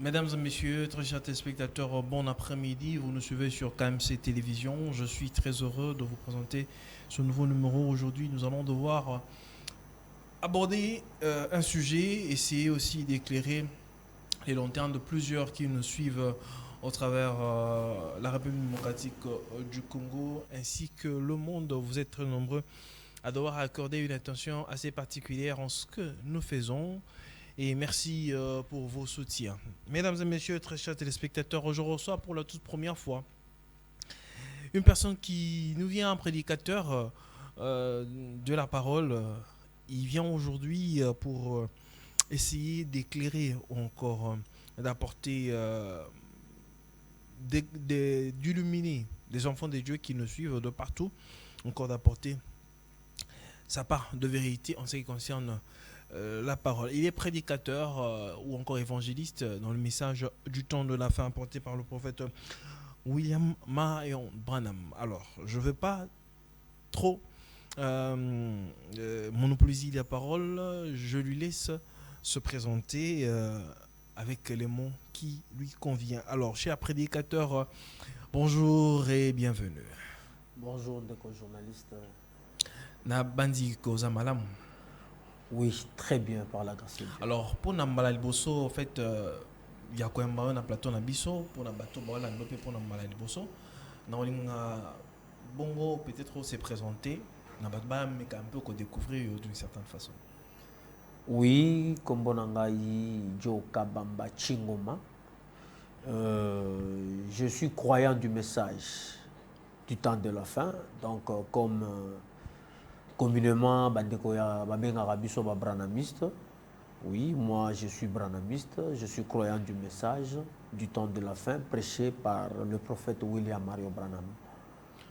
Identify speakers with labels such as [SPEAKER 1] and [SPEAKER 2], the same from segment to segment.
[SPEAKER 1] Mesdames et messieurs, très chers téléspectateurs, bon après-midi. Vous nous suivez sur KMC Télévision. Je suis très heureux de vous présenter ce nouveau numéro. Aujourd'hui, nous allons devoir aborder un sujet, essayer aussi d'éclairer les lanternes de plusieurs qui nous suivent au travers la République démocratique du Congo ainsi que le monde. Vous êtes très nombreux à devoir accorder une attention assez particulière en ce que nous faisons. Et merci pour vos soutiens. Mesdames et messieurs, très chers téléspectateurs, je reçois pour la toute première fois une personne qui nous vient, un prédicateur de la parole. Il vient aujourd'hui pour essayer d'éclairer ou encore d'apporter, d'illuminer les enfants de Dieu qui nous suivent de partout, encore d'apporter sa part de vérité en ce qui concerne la parole. Il est prédicateur ou encore évangéliste dans le message du temps de la fin apporté par le prophète William Marion Branham. Alors, je ne veux pas trop monopoliser la parole. Je lui laisse se présenter avec les mots qui lui conviennent. Alors, cher prédicateur, bonjour et bienvenue.
[SPEAKER 2] Bonjour, journaliste.
[SPEAKER 1] Na bandi koza malam.
[SPEAKER 2] Oui, très bien, par la grâce de Dieu.
[SPEAKER 1] Alors, pour Nambala Liboso, en fait, il y a quand même un plateau na biso, pour na bateau, pour Nambala Liboso. Bongo, peut-être, s'est présenté, na batba, mais un peu qu'on découvrir d'une certaine façon.
[SPEAKER 2] Oui, comme Bonangaï, Joe Kabamba Chingoma, je suis croyant du message du temps de la fin, donc comme communément, branamiste. Oui, moi je suis branamiste, je suis croyant du message du temps de la fin prêché par le prophète William Marion Branham.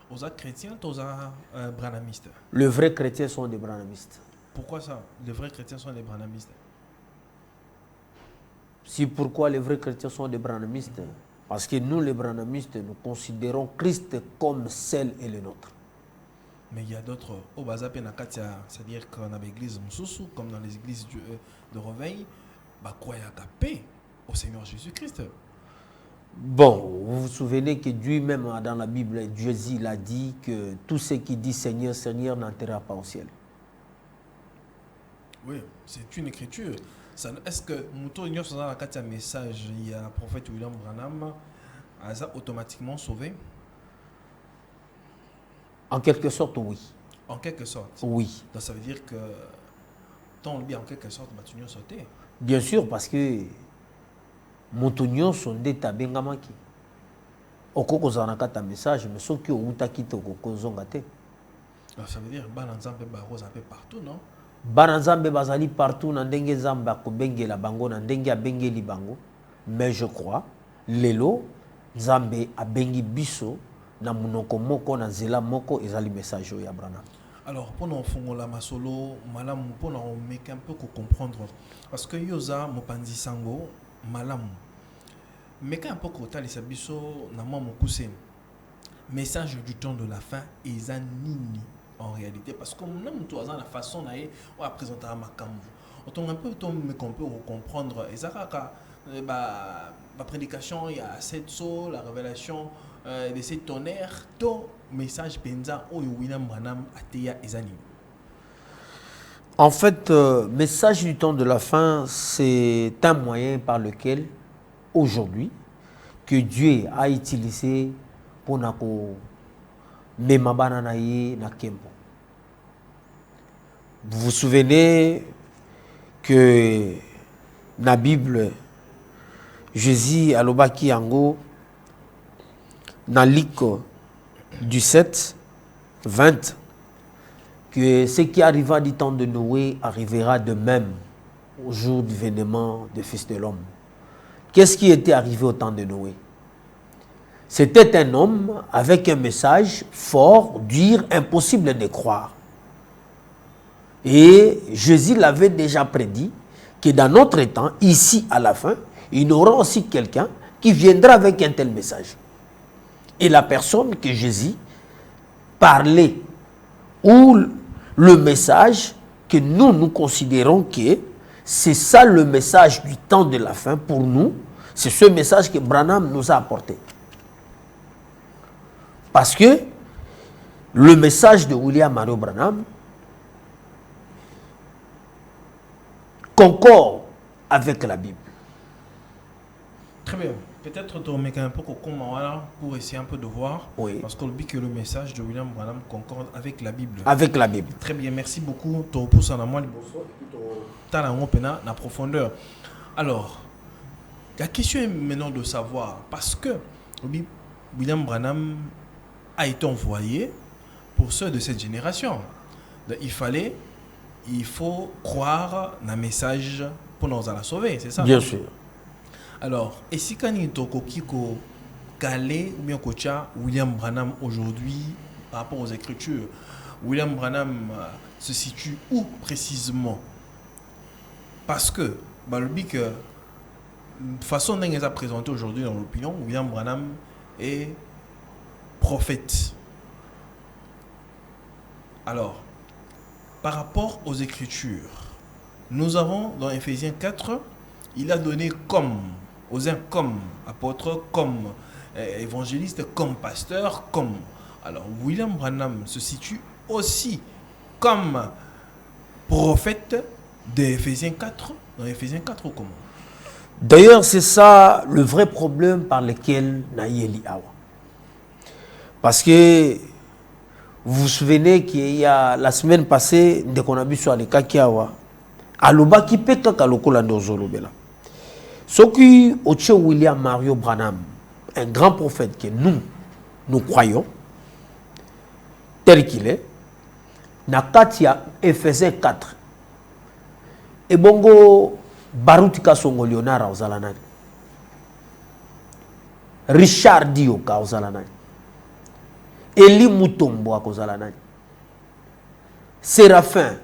[SPEAKER 1] Aux chrétiens, aux branamistes.
[SPEAKER 2] Les vrais chrétiens sont des branamistes.
[SPEAKER 1] Pourquoi ça? Les vrais chrétiens sont des branamistes.
[SPEAKER 2] Si pourquoi les vrais chrétiens sont des branamistes? Parce que nous les branamistes, nous considérons Christ comme celle et le nôtre.
[SPEAKER 1] Mais il y a d'autres, au Bazapé Nakatia, c'est-à-dire qu'on a l'église Moussoussou, comme dans les églises de Réveil, bah quoi y a paix au Seigneur Jésus-Christ.
[SPEAKER 2] Bon, vous vous souvenez que Dieu même dans la Bible, Jésus il a dit que tout ce qui dit Seigneur, Seigneur n'entrera pas au ciel.
[SPEAKER 1] Oui, c'est une écriture. Est-ce que Mouto Ignos dans la carte message, il y a un prophète William Branham, a automatiquement sauvé?
[SPEAKER 2] En quelque sorte, oui.
[SPEAKER 1] En quelque sorte?
[SPEAKER 2] Oui.
[SPEAKER 1] Donc ça veut dire que ton bien en quelque sorte, bah, tu n'y as sauté?
[SPEAKER 2] Bien sûr, parce que Moutonion sont des tabengamaki. Okoko zanakata message, mais ce qui ont takite okoko zongate.
[SPEAKER 1] Ça veut dire Balanzambe Barose un peu partout, non?
[SPEAKER 2] Balanzambe bazali partout, nandenge zamba kobenge la bango, nandenge abenge li bango. Mais je crois, lelo, Zambe abengi biso, na munoko moko na zela moko ezali message ya Branham.
[SPEAKER 1] Alors pour nous faire la masolo malam pour nous mettre un peu comprendre parce que yoza mopandi sango malam mais quand un peu ko tali sabiso na moi mokuse message du temps de la fin eza nini en réalité parce que nous tous la façon na on va présenter makambu autant un peu mais qu'on peut comprendre ezaka ba prédication il y a cette so la révélation de ces tonnerres, ton message penza ou William Branham ateya ezani.
[SPEAKER 2] En fait, message du temps de la fin, c'est un moyen par lequel aujourd'hui que Dieu a utilisé pour nako memabana na ye na kembo. Vous vous souvenez que na Bible Jésus alobaki yango dans Luc du 7, 20, que ce qui arriva du temps de Noé arrivera de même au jour du vénement du Fils de l'homme. Qu'est-ce qui était arrivé au temps de Noé? C'était un homme avec un message fort, dur, impossible de croire. Et Jésus l'avait déjà prédit que dans notre temps, ici à la fin, il y aura aussi quelqu'un qui viendra avec un tel message. Et la personne que Jésus parlait, ou le message que nous considérons que c'est ça le message du temps de la fin pour nous, C'est ce message que Branham nous a apporté. Parce que le message de William Mario Branham concorde avec la Bible.
[SPEAKER 1] Très bien. Peut-être te remettre un peu pour essayer un peu de voir.
[SPEAKER 2] Oui.
[SPEAKER 1] Parce qu'on dit que le message de William Branham concorde avec la Bible.
[SPEAKER 2] Avec la Bible.
[SPEAKER 1] Très bien, merci beaucoup. Tu repousses en amont, tu as la profondeur. Alors, la question est maintenant de savoir, parce que William Branham a été envoyé pour ceux de cette génération. Donc, il faut croire dans le message pour nous la sauver, c'est ça?
[SPEAKER 2] Bien sûr.
[SPEAKER 1] Alors, et si quand il Kiko Galé ou bien Kocha William Branham aujourd'hui par rapport aux Écritures, William Branham se situe où précisément? Parce que, de façon dont il a présenté aujourd'hui dans l'opinion, William Branham est prophète. Alors, par rapport aux Écritures, nous avons dans Éphésiens 4, il a donné aux uns comme apôtres, comme évangélistes, comme pasteurs, comme... Alors, William Branham se situe aussi comme prophète d'Éphésiens 4, dans Éphésiens 4 ou comment?
[SPEAKER 2] D'ailleurs, c'est ça le vrai problème par lequel Naïeli Awa. Parce que vous vous souvenez qu'il y a la semaine passée, dès qu'on a vu sur les Kakiawa, Aloba qui peut kakaloko Zolobela. Ce qui est William Mario Branham, un grand prophète que nous croyons, tel qu'il est, Nakatia Ephésiens 4. Et bongo Barutika Songo Leonara aux Alanani. Richard Dioka aux Alanani. Eli Mutombo aux Alanani. Séraphin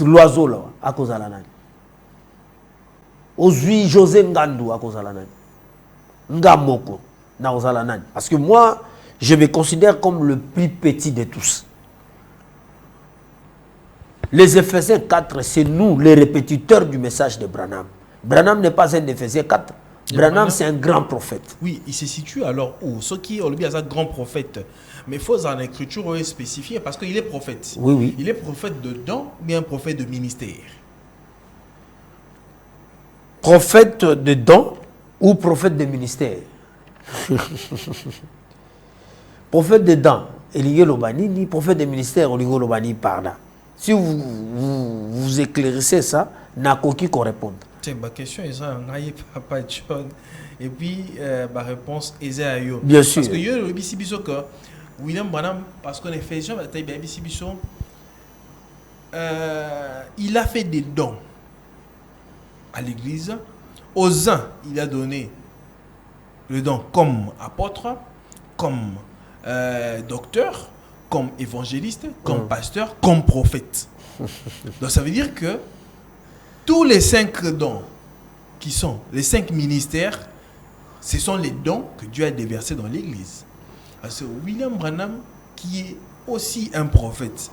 [SPEAKER 2] l'oiseau là à cause de la nani. Ozui José Ngandou à cause de la nani. Ngamoko na cause de la nani. Parce que moi, je me considère comme le plus petit de tous. Les Éphésiens 4, c'est nous, les répétiteurs du message de Branham. Branham n'est pas un Éphésiens 4. Branham, c'est un grand prophète.
[SPEAKER 1] Oui, il se situe alors où? Ce qui est un grand prophète. Mais il faut en écriture spécifier parce qu'il est prophète.
[SPEAKER 2] Oui, oui.
[SPEAKER 1] Il est prophète de don ou bien prophète de ministère?
[SPEAKER 2] Prophète de don ou prophète de ministère? Prophète de don, Eligé Lobani, ni prophète de ministère, Oligo Lobani par là. Si vous éclairissez ça, Nakoki qu'on réponde.
[SPEAKER 1] Tiens, ma question est ça, et puis ma réponse est ça.
[SPEAKER 2] Bien sûr.
[SPEAKER 1] Parce que le Bissibiso que William Branham, parce qu'on est fait il a fait des dons à l'église. Aux uns, il a donné le don comme apôtre, comme docteur, comme évangéliste, comme pasteur, comme prophète. Donc ça veut dire que tous les 5 dons qui sont les 5 ministères, ce sont les dons que Dieu a déversés dans l'église. Parce que William Branham, qui est aussi un prophète,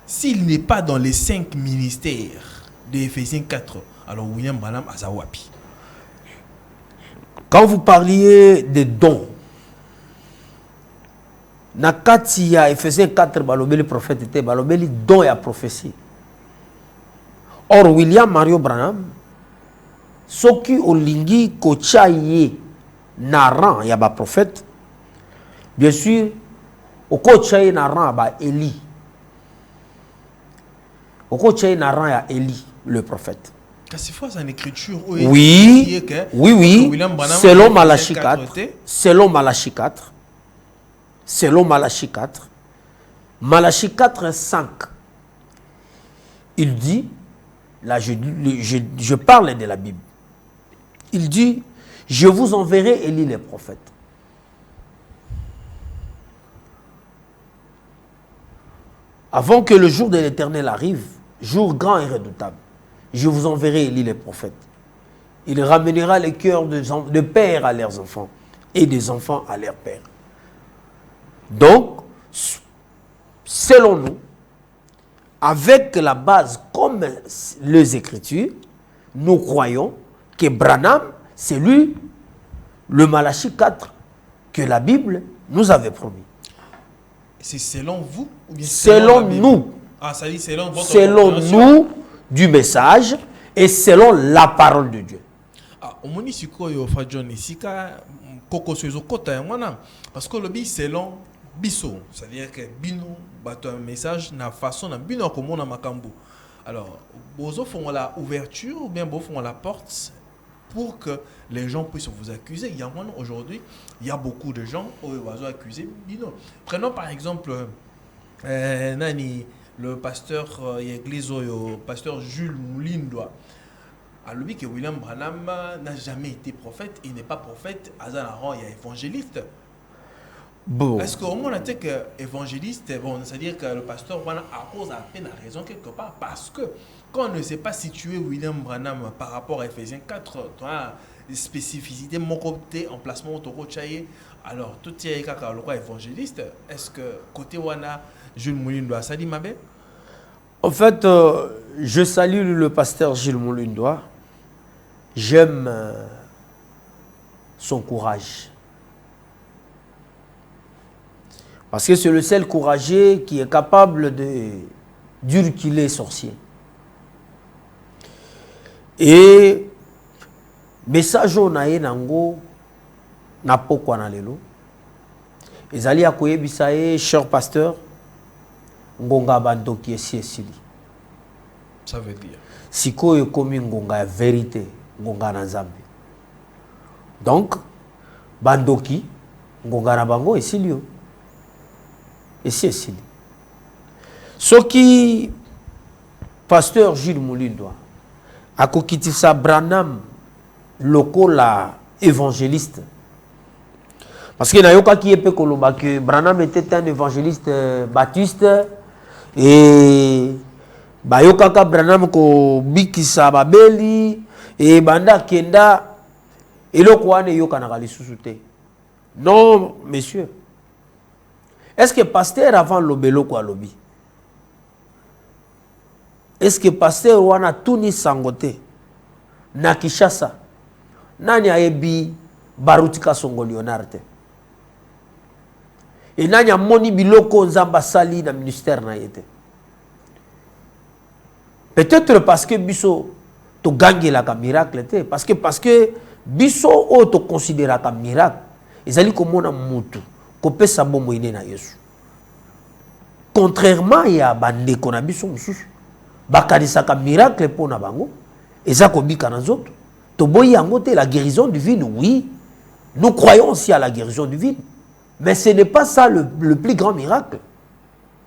[SPEAKER 1] s'il n'est pas dans les 5 ministères d'Éphésiens 4, alors William Branham a Zawapi.
[SPEAKER 2] Quand vous parliez des dons, Nakatia Éphésiens 4, balobeli prophète était balobeli don et à prophétie. Or William Mario Branham, ce qui olingi kochaye naran yaba prophète, bien sûr, au kochaye naran yaba Eli. Au kochaye naran ya Eli, le prophète.
[SPEAKER 1] C'est fois en écriture.
[SPEAKER 2] Oui, oui. Selon Malachie 4, selon Malachie 4, selon Malachie 4, Malachie 4, 5, il dit, là je parle de la Bible, il dit, je vous enverrai Élie les prophètes. Avant que le jour de l'Éternel arrive, jour grand et redoutable, je vous enverrai Élie les prophètes. Il ramènera les cœurs de pères à leurs enfants et des enfants à leurs pères. Donc, selon nous, avec la base comme les Écritures, nous croyons que Branham c'est lui, le Malachie 4, que la Bible nous avait promis.
[SPEAKER 1] C'est selon vous ou bien
[SPEAKER 2] selon nous.
[SPEAKER 1] Ah, ça dit selon votre
[SPEAKER 2] selon nous du message et selon la parole de Dieu.
[SPEAKER 1] Ah, au moins ici koyo fajon ici ka koko sozo kota ngwana parce que le bi selon biso, c'est-à-dire que bino bato un message na façon na bino comme na makambo. Alors, bozo font la ouverture ou bien bo font la porte pour que les gens puissent vous accuser. Il y a aujourd'hui, il y a beaucoup de gens qui vont accuser bino. Prenons par exemple nani le pasteur le pasteur Jules Moulindoa. À lui que William Branham n'a jamais été prophète, il n'est pas prophète, Azanaran il y a évangéliste. Bon. Est-ce qu'au moins on a dit que évangéliste, bon, c'est-à-dire que le pasteur voilà à cause à peine a raison quelque part parce que quand on ne sait pas situer William Branham par rapport à Ephésiens 4, spécificité, mon côté emplacement au Tchaye, alors tout est le quoi évangéliste. Est-ce que côté Wana Jules Moulindoa, ça dit ma belle?
[SPEAKER 2] En fait, je salue le pasteur Jules Moulindoa. J'aime son courage. Parce que c'est le seul courageux qui est capable d'urquer les sorciers. Et message on a nango na pokwa na lelo. Ezali akoyebisaye cher pasteur ngonga bandoki esili.
[SPEAKER 1] Ça veut dire
[SPEAKER 2] siko ekomi ngonga ya vérité, ngonga na Nzambe. Donc bandoki ngonga na bango esilio. Et c'est esili. Soki pasteur Jules Moulindoa akokitisa Branham lokola évangéliste. Parce que nayoka qui est koloba que Branham était un évangéliste baptiste et bayoka ka Branham ko bikisa babeli et banda kenda eloko wana yoka na lisusu te. Non monsieur. Est-ce que pasteur avant lobelo kwa lobi? Est-ce que pasteur wana tuni sangote na Kishasa nani ayebi barutika songo Leonard? Et nani amoni biloko nzamba sali na ministère na yete? Peut-être parce que biso to gangi la ka miracle te, parce que biso o to considéra ka miracle ezali komona mutu kopesa bombo ine na Yesu. Contrairement ya bande kona biso mususu bakanisa ka miracle pona bango ezako bika na nzoto to boyi yango te la guérison divine. Oui, nous croyons aussi à la guérison divine, mais ce n'est pas ça le plus grand miracle.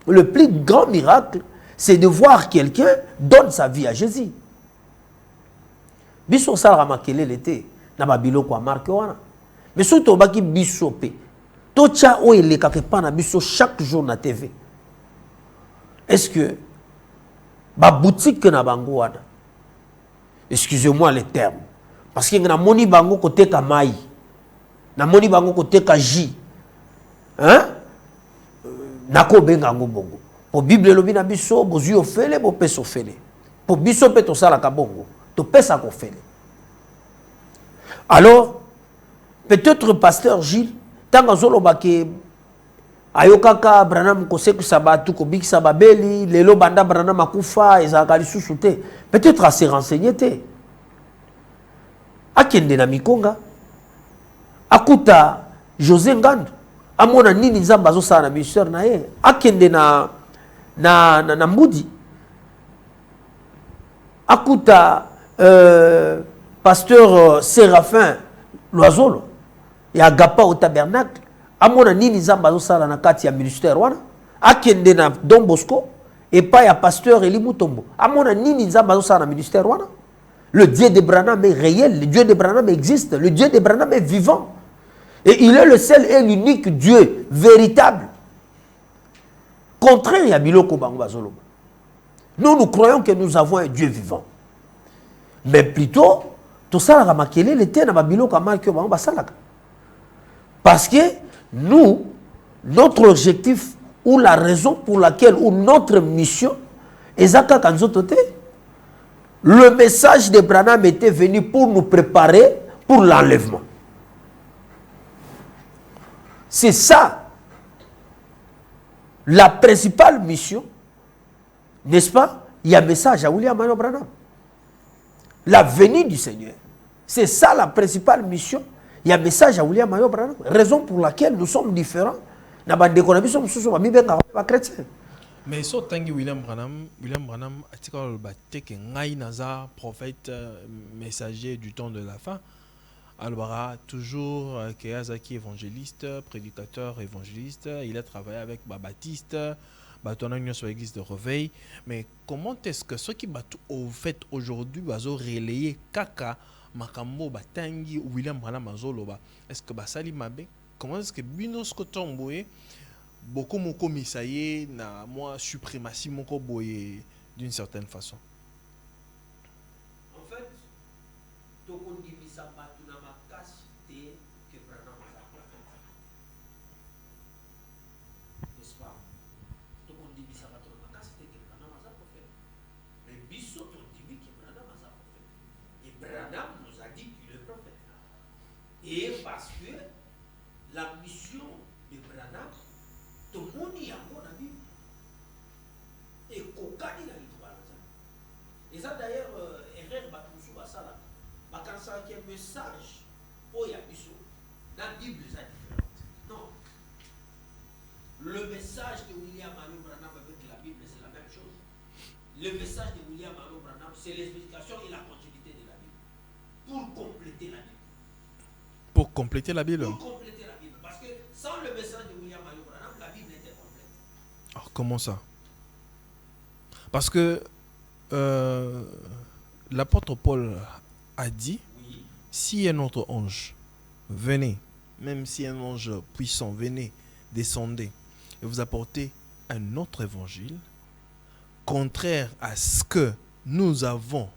[SPEAKER 2] Le plus grand miracle, c'est de voir quelqu'un donne sa vie à Jésus. Biso sala makele l'été na babilo kwa marque wana. Mais surtout baki biso pe. Tocha o ele ka pa na biso chaque jour na TV. Est-ce que ba boutique na bango wana? Excusez-moi les termes. Parce que na moni bango côté ka mai. Na moni bango côté ka ji. Hein? Nako benga ngo bongo. Po Bible lobi na biso bozu ofele bo peso fele. Po biso pe to sala ka bongo. To pesa ko fele. Alors peut-être pasteur Gilles tanga zolo bake ayokaka Branham ko seku sabatu ko biki sababeli lelo banda Branham akufa ezaka lisusu te. Peut-être à se renseigner te. Akende na Mikonga akuta José Ngando amona nini nzamba zo sala na ministère na ye akende na Mbudi akuta pasteur Séraphin Loazolo ya Agapa au tabernacle amona nini nzamba zo sala na kati ya ministère wana akende na Don Bosco et pas ya pasteur Eli Mutombo amona nini nzamba zo sala na ministère wana. Le Dieu de Branham est réel, le Dieu de Branham existe, le Dieu de Branham est vivant. Et il est le seul et l'unique Dieu véritable. Contraire à Biloko Bangobazolo. Nous croyons que nous avons un Dieu vivant. Mais plutôt, tout ça, parce que nous, notre objectif ou la raison pour laquelle, ou notre mission, le message de Branham était venu pour nous préparer pour l'enlèvement. C'est ça la principale mission, n'est-ce pas? Il y a un message à William Marion Branham. La venue du Seigneur. C'est ça la principale mission. Il y a un message à William Marion Branham. Raison pour laquelle nous sommes différents.
[SPEAKER 1] Mais so tangi William Branham a dit que ngai naza prophète messager du temps de la fin. Alors toujours Kazaki évangéliste, prédicateur évangéliste, il a travaillé avec Baptiste, Batonan sur l'église de Réveil. Mais comment est-ce que ceux qui battent au fait aujourd'hui bazo relayer kaka makambo batangi William Branham azoloba? Est-ce que basali mabe? Comment est-ce que binos kotomboye beaucoup moko misaye na moi suprématie moko boye d'une certaine façon?
[SPEAKER 2] En fait, tout le monde dit que ça va tout dans ma capacité que Branham a prophète. N'est-ce pas? Tout le monde dit que ça va tout dans ma capacité que Branham a prophète. Mais Bissot on dit que Branham a prophète. Et Branham nous a dit qu'il est prophète. Et parce que la mission de Branham, tout le monde y a mon avis. Et Kokani n'a pas ça. Et ça d'ailleurs, erreur Batoussou à ça là. Quand ça qui est un message, oh il y a Bissot. La Bible est différente. Non. Le message de William Marion Branham avec la Bible, c'est la même chose. Le message de William Marion Branham, c'est l'explication et la continuité de la Bible. Pour compléter la Bible.
[SPEAKER 1] Pour compléter la Bible?
[SPEAKER 2] Pour compléter la Bible. Parce que sans le message de William Marion Branham, la Bible était complète.
[SPEAKER 1] Alors, comment ça? Parce que l'apôtre Paul a dit, oui, si un autre ange venait, même si un ange puissant venait, descendait et vous apporter un autre évangile contraire à ce que nous avons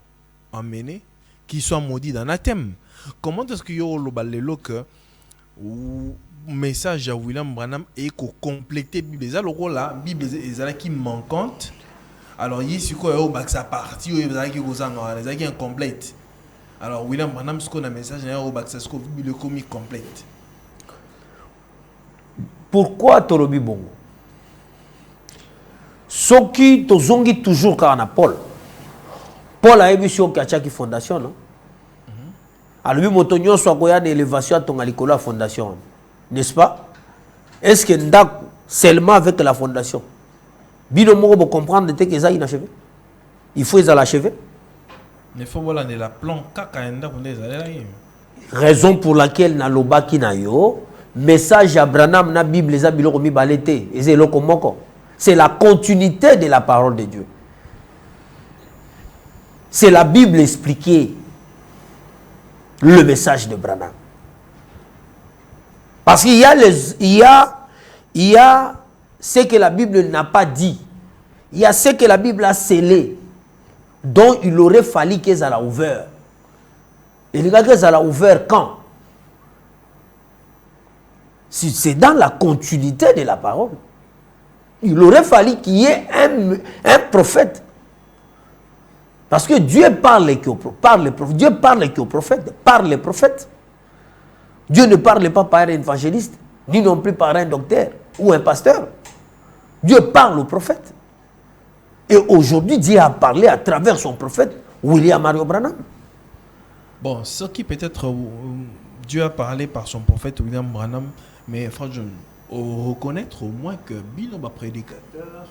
[SPEAKER 1] amené, qui soit maudit d'anathème. Comment est-ce que yo le balelo que message à William Branham et qu'on compléter Bible la Bible est qui manquante. Alors ici quoi yo bak sa partie yo qui gozanga les qui incomplète. Alors William Branham ce qu'on a message yo bak sa ce qu'on Bible comme complète.
[SPEAKER 2] Pourquoi tolobi bongo? Soki tozongi toujours kana Paul. Paul a émission qui fondation non? Alors lui motonyo soit koya d'élévation à ton alikolo fondation. N'est-ce pas? Est-ce que ndak seulement avec la fondation? Bino moko comprendre que ça inachevé. Il faut les achever.
[SPEAKER 1] Il faut voir la plan kaka ndak on les
[SPEAKER 2] raison pour laquelle na loba kina yo message à Branham na Bible les abiloko mi balete ezelo moko. C'est la continuité de la parole de Dieu. C'est la Bible expliquée. Le message de Branham. Parce qu'il y a ce que la Bible n'a pas dit. Il y a ce que la Bible a scellé, dont il aurait fallu qu'elle a ouvert. Et les gars, qu'elle a ouvert quand? C'est dans la continuité de la parole. Il aurait fallu qu'il y ait un prophète. Parce que Dieu parle Dieu parle aux prophètes, par les prophètes. Dieu ne parle pas par un évangéliste, ni non plus par un docteur ou un pasteur. Dieu parle aux prophètes. Et aujourd'hui, Dieu a parlé à travers son prophète, William Marion Branham.
[SPEAKER 1] Bon, ce qui peut-être Dieu a parlé par son prophète William Branham, mais franchement, reconnaître au moins que Bino va prédicateur,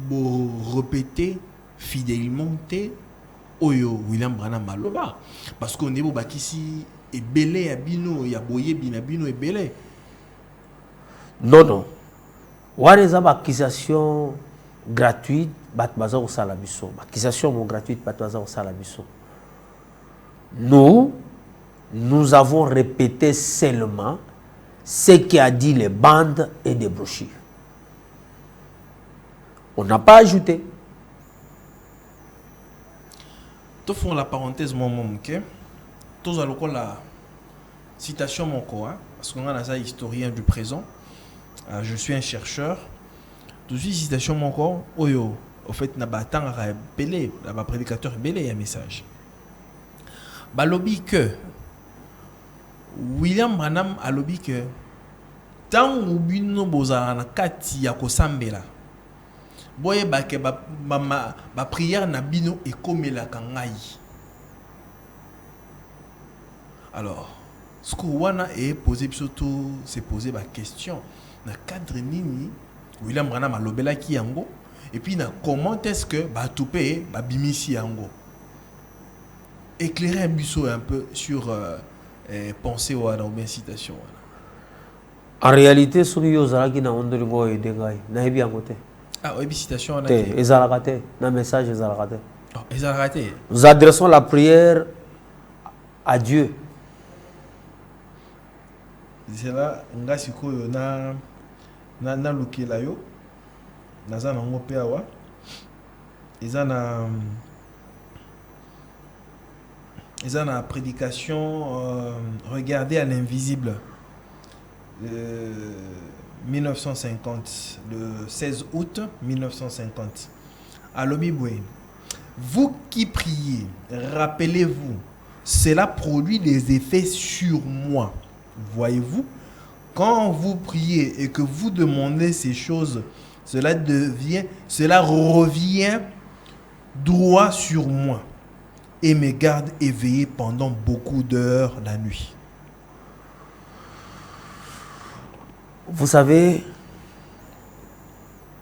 [SPEAKER 1] pour répéter fidèlement Oyo William Branham maloba parce qu'on est au bakisi et belé à bino ya boye bino et belé.
[SPEAKER 2] Non. What is accusation gratuite bat baza au salabiso. Accusation gratuite bat baza au salabiso. Nous avons répété seulement ce qu'a dit les bandes et des brochures. On n'a pas ajouté.
[SPEAKER 1] Tout font la parenthèse mon ok. Tous allons la citation mon quoi parce qu'on a ça historien du présent. Je suis un chercheur. Tout suis citation mon corps. Oyo. Au fait n'a pas tant à belé, n'a pas prédicateur belé un message. balobi que William Branham a lobby que tant ou bino bozala na kati ya kosambela boye ba ke ba prière na bino e komela kangai. Alors ce que wana est posé surtout c'est poser la question na cadre nini William Branham a lobela ki yango et puis na comment est-ce que ba toupé ba bimisi yango. Éclairer un busso un peu sur penser ou à citation.
[SPEAKER 2] En réalité, ce qui est na ondolingo et dengai na ebi angote.
[SPEAKER 1] Ah, oui, citation on a
[SPEAKER 2] été. Ezalakate, na message ezalakate.
[SPEAKER 1] Oh, ezalakate.
[SPEAKER 2] Nous adressons la prière à Dieu.
[SPEAKER 1] C'est là nga sikoyo na lukela yo naza na ngo pe awa eza na prédication regardez à l'invisible 1950 le 16 août 1950 à Lomiboué. Vous qui priez, rappelez-vous, cela produit des effets sur moi. Voyez-vous, quand vous priez et que vous demandez ces choses, cela revient droit sur moi et me garde éveillé pendant beaucoup d'heures la nuit.
[SPEAKER 2] Vous savez,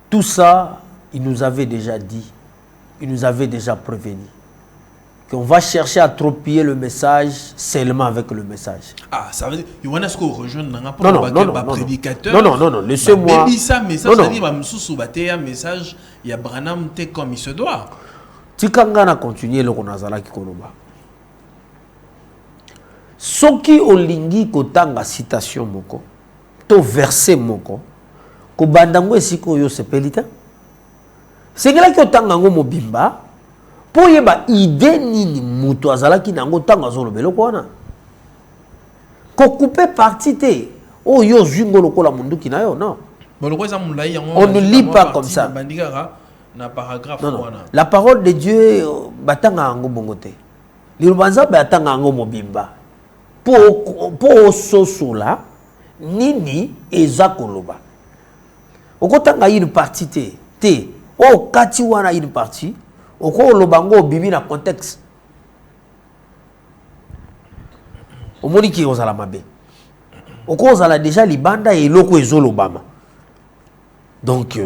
[SPEAKER 2] tout ça, il nous avait déjà dit, il nous avait déjà prévenu. Qu'on va chercher à tropier le message seulement avec le message.
[SPEAKER 1] Ah, ça veut dire qu'il y a ce qu'on rejoint dans un prédicateur.
[SPEAKER 2] Non, laissez-moi.
[SPEAKER 1] Message, il y a Branham comme il se doit.
[SPEAKER 2] Tikangana continue le konazala ki koloba. Soki olingi kotanga citation moko, to verset moko, ko bandango esiko yo sepelita. Sekela ki otanga ngo mobimba. Pour yeba idée nini mutu azalaki nango tanga zolobelo kwana ko couper partie te o yo zungo lokola munduki na yo non
[SPEAKER 1] on
[SPEAKER 2] ne lit pas comme ça non. La parole de Dieu batanga ngo bongote libanza batanga ngo mobimba pour sosola nini ezakoloba okotanga une partie te o kati wana une partie oko lobango bibi na contexte omoni ki ozala mabe oko ozala déjà libanda et loko ezolobama donc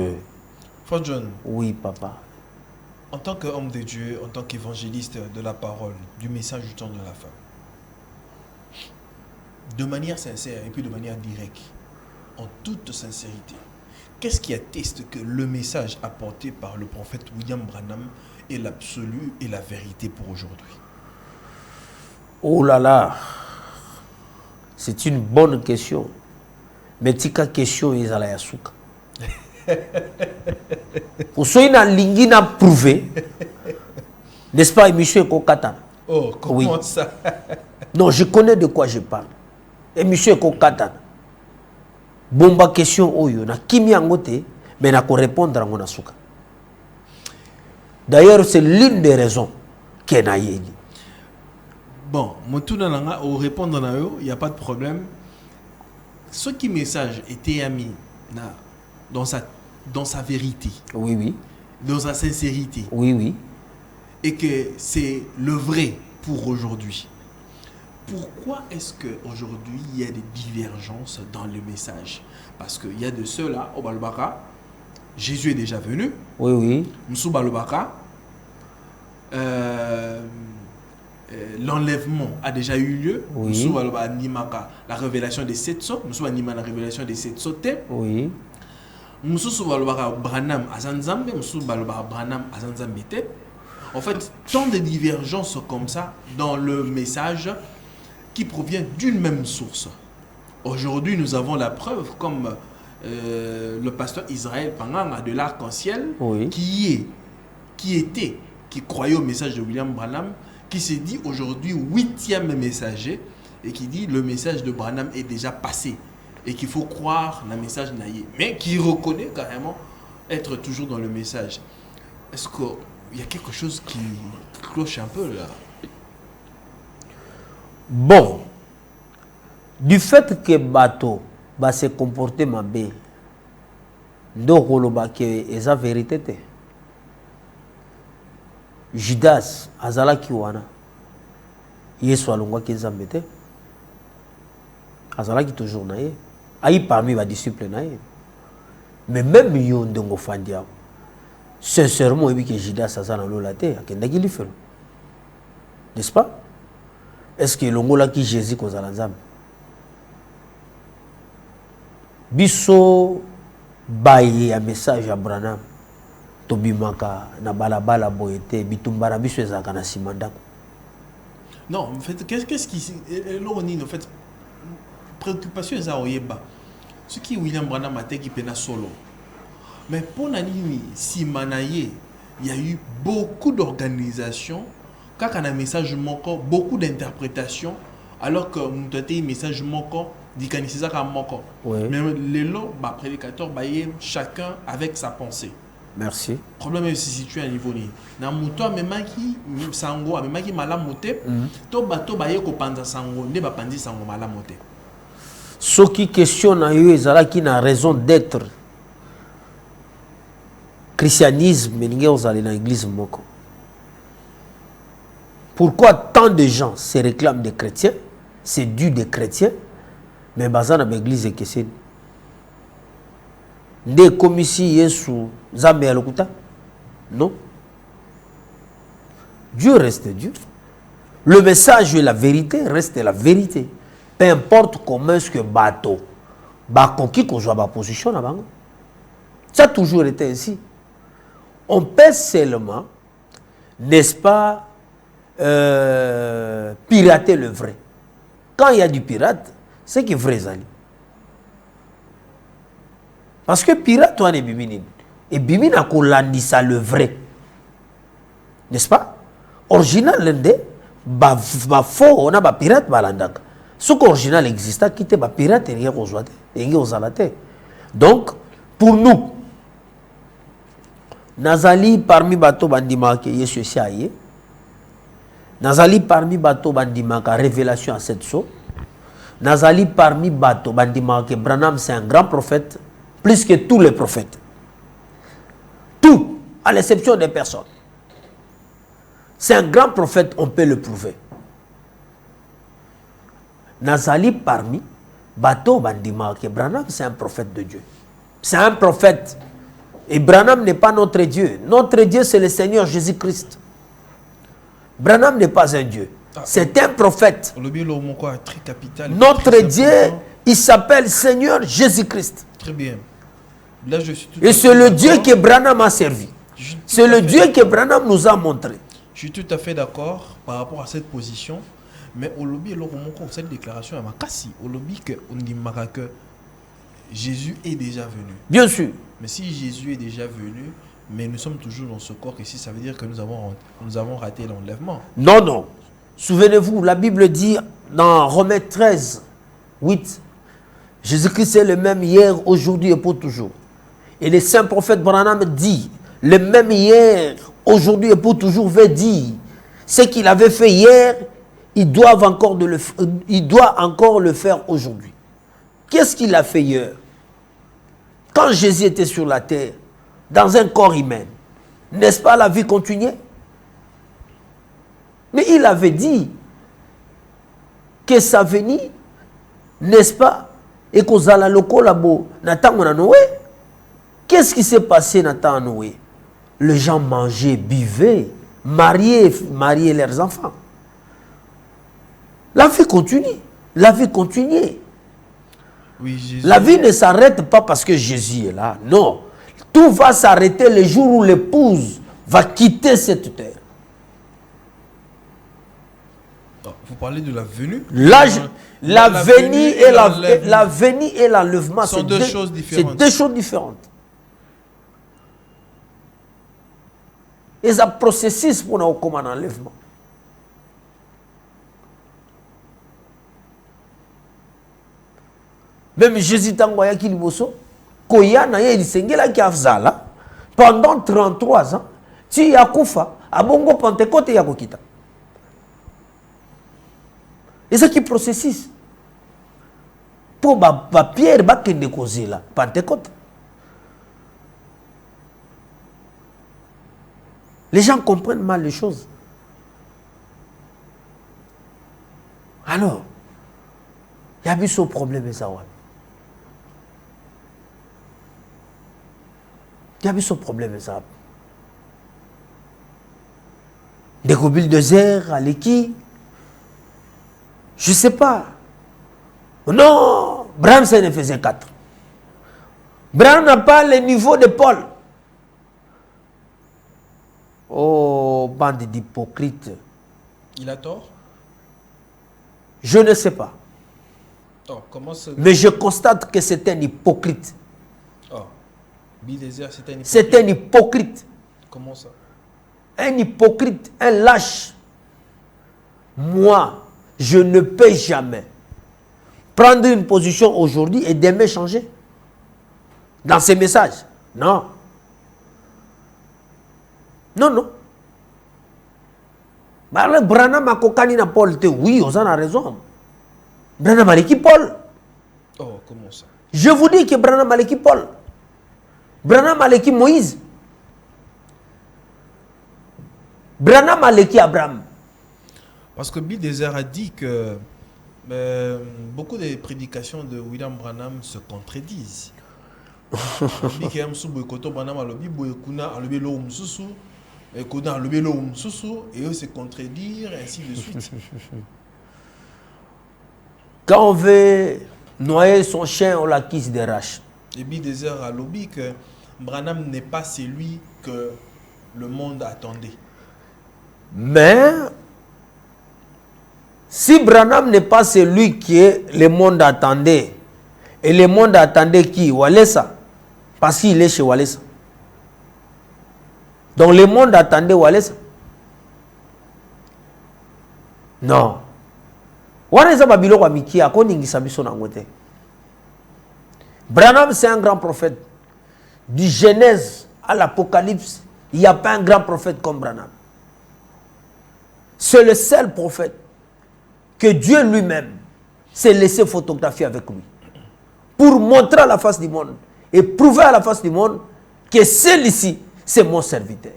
[SPEAKER 1] Frère John,
[SPEAKER 2] oui papa,
[SPEAKER 1] en tant qu'homme de Dieu, en tant qu'évangéliste de la parole, du message du temps de la fin, de manière sincère et puis de manière directe, en toute sincérité, qu'est-ce qui atteste que le message apporté par le prophète William Branham est l'absolu et la vérité pour aujourd'hui?
[SPEAKER 2] Oh là là, c'est une bonne question. Mais tika question ils allaient à souk. Pour ceux qui n'ont prouvé, n'est-ce pas, monsieur Kokatan?
[SPEAKER 1] Oh, comment oui. Ça?
[SPEAKER 2] Non, je connais de quoi je parle. Et monsieur Kokatan. Bomba question oyo na kimi angote mais na ko répondre ngona suka. D'ailleurs c'est l'une des raisons qu'elle a yé.
[SPEAKER 1] Bon, motuna nanga au répondre na yo, il y a pas de problème. Ce qui message était ami na dans sa vérité.
[SPEAKER 2] Oui oui.
[SPEAKER 1] Dans sa sincérité.
[SPEAKER 2] Oui oui.
[SPEAKER 1] Et que c'est le vrai pour aujourd'hui. Pourquoi est-ce qu'aujourd'hui, il y a des divergences dans le message? Parce qu'il y a de ceux-là, au Balbaka, Jésus est déjà venu.
[SPEAKER 2] Oui, oui.
[SPEAKER 1] Moussou Balbaka, l'enlèvement a déjà eu lieu.
[SPEAKER 2] Oui.
[SPEAKER 1] Moussou Balbaka, Nimaka, la révélation des 7 sauts. Moussou Balbaka, la révélation des 7 sautés.
[SPEAKER 2] Oui.
[SPEAKER 1] Moussou Balbaka, Branham, Azanzambe. Moussou Balbaka, Branham, Azanzambe. En fait, tant de divergences comme ça dans le message qui provient d'une même source. Aujourd'hui, nous avons la preuve, comme le pasteur Israël Panganga de l'Arc-en-Ciel,
[SPEAKER 2] oui.
[SPEAKER 1] qui croyait au message de William Branham, qui s'est dit aujourd'hui 8e messager, et qui dit le message de Branham est déjà passé, et qu'il faut croire dans le message naïe, mais qui reconnaît carrément être toujours dans le message. Est-ce qu'il y a quelque chose qui cloche un peu là?
[SPEAKER 2] Bon, du fait que bateau va se comporter ma bé, donc c'est la vérité. Judas, azala kiwana, Yesu alongwa kenzambe te, azala ki toujours naye, aïe parmi les disciples naye, mais même yon dongo fandia, sincèrement, il que Judas azala lola te, akenda ki li felo, n'est-ce pas? Est-ce que l'ongola qui Jésus kozala nzambe? Biso baye un message à Branham tobimaka na balabala boyete bitumbara biso ezaka na simandako.
[SPEAKER 1] Non, en fait, qu'est-ce qui l'oroni en fait préoccupation est à oyeba. Ce qui William Branham a été qui pena solo. Mais pour Nanini Simanaye, il y a eu beaucoup d'organisations. Quand on a un message manquant, beaucoup d'interprétations, alors que nous avons un message manquant, dit qu'on est ça manquant. Mais les lots, prédicateurs, chacun avec sa pensée.
[SPEAKER 2] Merci.
[SPEAKER 1] Le problème se situe à niveau ni. Na muto même qui sango, même qui malamote, to bato baye ko panza sango, ne ba pandi sango malamote.
[SPEAKER 2] Ce qui questionne à eux, ils qui n'a raison d'être. Christianisme, mais n'y a dans l'église moko. Pourquoi tant de gens se réclament des chrétiens, c'est dû des chrétiens, mais bazana l'église est que c'est des commissions Yesu Zambe Alokuta? Non. Dieu reste Dieu. Le message et la vérité reste la vérité. Peu importe comment est-ce que bateau, qui qu'on joue à ma position là-bas. Ça a toujours été ainsi. On peut seulement, n'est-ce pas, pirater le vrai. Quand il y a du pirate, c'est qui est vrai, Zali. Parce que pirate, toi, est bimini. Et bimini a ça le vrai. N'est-ce pas? Original, l'ende, faux, on a pirate, balandak. Ce qu'original existe, qui était pirate, et rien aux alatés. Donc, pour nous, Nazali parmi bateau bandima qui est sur Siaye, Nazali parmi bateau bandima qui a révélation à cette chose, Nazali parmi bateau bandima qui Branham c'est un grand prophète, plus que tous les prophètes. Tout, à l'exception des personnes. C'est un grand prophète, on peut le prouver. Nazali parmi bateau bandima qui Branham c'est un prophète de Dieu. C'est un prophète. Et Branham n'est pas notre Dieu. Notre Dieu, c'est le Seigneur Jésus-Christ. Branham n'est pas un Dieu. C'est un prophète. Notre Dieu, il s'appelle Seigneur Jésus-Christ.
[SPEAKER 1] Très bien. Là, je suis tout
[SPEAKER 2] et c'est le Dieu que Branham a servi. C'est le Dieu que Branham nous a montré.
[SPEAKER 1] Je suis tout à fait d'accord par rapport à cette position. Mais au lobby, cette déclaration est makasi. Au lobby, on dit que Jésus est déjà venu.
[SPEAKER 2] Bien sûr.
[SPEAKER 1] Mais si Jésus est déjà venu, mais nous sommes toujours dans ce corps, ici, ça veut dire que nous avons raté l'enlèvement.
[SPEAKER 2] Non, non. Souvenez-vous, la Bible dit dans Romains 13, 8, Jésus-Christ est le même hier, aujourd'hui et pour toujours. Et le saint prophète Branham dit, le même hier, aujourd'hui et pour toujours veut dire, ce qu'il avait fait hier, il doit encore le faire aujourd'hui. Qu'est-ce qu'il a fait hier? Quand Jésus était sur la terre, dans un corps humain, n'est-ce pas la vie continuait? Mais il avait dit que sa venue, n'est-ce pas, et qu'on a le collabo, Noé. Qu'est-ce qui s'est passé Nathan Noé? Les gens mangeaient, buvaient, mariaient leurs enfants. La vie continue. La vie continuait.
[SPEAKER 1] Oui, Jésus.
[SPEAKER 2] La vie ne s'arrête pas parce que Jésus est là. Non. Tout va s'arrêter le jour où l'épouse va quitter cette terre.
[SPEAKER 1] Vous parlez de la venue?
[SPEAKER 2] La venue et l'enlèvement
[SPEAKER 1] sont deux choses différentes.
[SPEAKER 2] C'est deux choses différentes. Et ça processus pour nous comme un enlèvement. Même Jésus Tangoya qui liboso, Koyana il sengela qui afzala pendant 33 ans, tu yakufa, abongo Pentecôte yakokita. Et ça qui processus. Pour Pierre, qui est causé là, Pentecôte. Les gens comprennent mal les choses. Alors, il y a eu ce problème, ça. Il y a eu ce problème, ça. Des gobiles de zère à l'équipe. Je ne sais pas. Non, Brahms ne faisait 4. Brahms n'a pas le niveau de Paul. Oh, bande d'hypocrites.
[SPEAKER 1] Il a tort?
[SPEAKER 2] Je ne sais pas.
[SPEAKER 1] Oh, comment ça...
[SPEAKER 2] Mais je constate que c'est un hypocrite.
[SPEAKER 1] Oh, Bill Désert, c'est un hypocrite.
[SPEAKER 2] C'est un hypocrite.
[SPEAKER 1] Comment ça?
[SPEAKER 2] Un hypocrite, un lâche. Moi, je ne peux jamais prendre une position aujourd'hui et demain changer. Dans ces messages. Non. Non, non. Branham a kokani na Paul te. Oui, on a raison. Branham a l'équipe Paul.
[SPEAKER 1] Oh, comment ça?
[SPEAKER 2] Je vous dis que Branham a l'équipe Paul. Branham a l'équipe Moïse. Branham a l'équipe Abraham. Parce
[SPEAKER 1] que Bill Désert a dit que beaucoup de prédications de William Branham se contredisent. Et eux se contredire, ainsi de suite.
[SPEAKER 2] Quand on veut noyer son chien, on l'acquise des raches.
[SPEAKER 1] Et Bill Désert a lobby que Branham n'est pas celui que le monde attendait.
[SPEAKER 2] Mais si Branham n'est pas celui que le monde attendait, et le monde attendait qui? Walesa. Parce qu'il est chez Walesa. Donc le monde attendait Walesa. Non. Walesa Babilo Wamiki a koningi sabiso na ngote. Branham c'est un grand prophète. Du Genèse à l'Apocalypse, il n'y a pas un grand prophète comme Branham. C'est le seul prophète que Dieu lui-même s'est laissé photographier avec lui. Pour montrer à la face du monde et prouver à la face du monde que celui-ci, c'est mon serviteur.